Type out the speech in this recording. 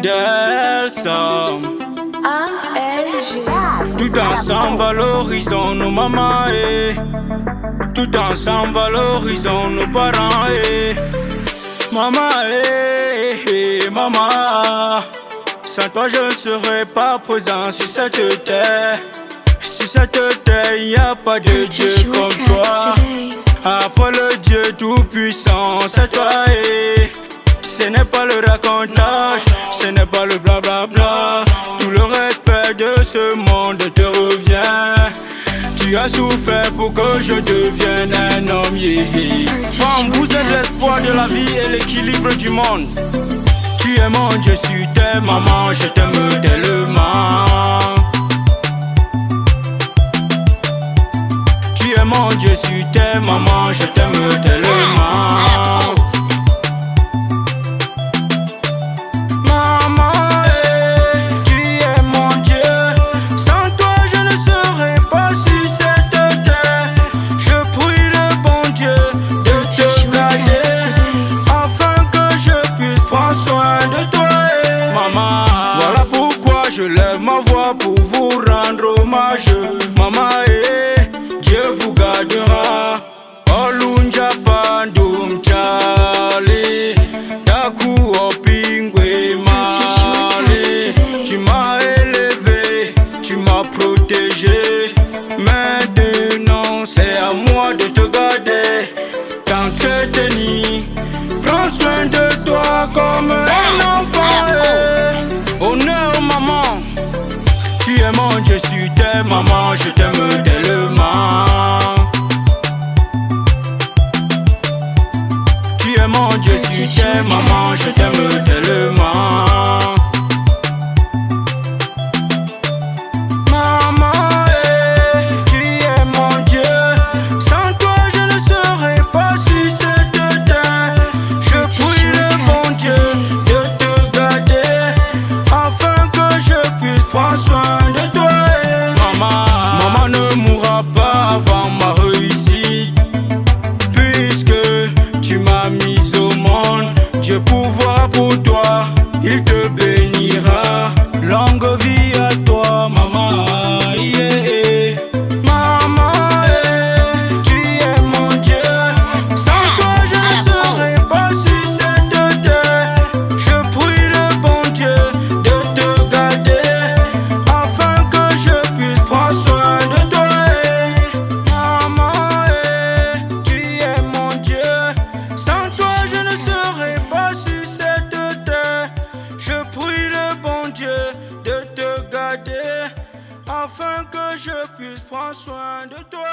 Delsom. ALG. Tout ensemble valorisons nos mamans tout ensemble valorisons nos parents Maman maman, sans toi je ne serais pas présent sur cette terre. Sur cette terre il n'y a pas de Dieu comme toi. Après le Dieu tout puissant c'est toi ce n'est pas le racontage, ce n'est pas le blablabla. Tout le respect de ce monde te revient. Tu as souffert pour que je devienne un homme. Femme, vous êtes l'espoir de la vie et l'équilibre du monde. Tu es mon Dieu sur terre, maman, je t'aime tellement. Tu es mon Dieu sur terre, maman, je t'aime tellement. Voilà pourquoi je lève ma voix pour vous rendre hommage. Maman Dieu vous gardera. Olunja pandum chali Daku opingwe mali. Tu m'as élevé, tu m'as protégé. Maintenant c'est à moi de te garder, t'entretenir, prends soin de toi comme un enfant. Honneur maman, tu es mon Dieu sur terre, maman, je t'aime tellement. Tu es mon Dieu sur terre, maman, je t'aime tellement. Maman, tu es mon Dieu, sans toi je ne serais pas sur cette terre. Je prie le bon Dieu de te garder, afin que je puisse prendre soin de toi. Maman ne mourra pas avant ma réussite, puisque tu m'as mis au monde. Dieu pourvoira pour toi, il te bénira. Longue vie à toi, maman. Maman, tu es mon Dieu. Sans toi, je ne serais pas sur cette terre. Je prie le bon Dieu de te garder, afin que je puisse prendre soin de toi. Maman, tu es mon Dieu. Sans toi, je ne serais pas sur cette terre. Je prie le bon Dieu de te garder, afin que je puisse prendre soin de toi.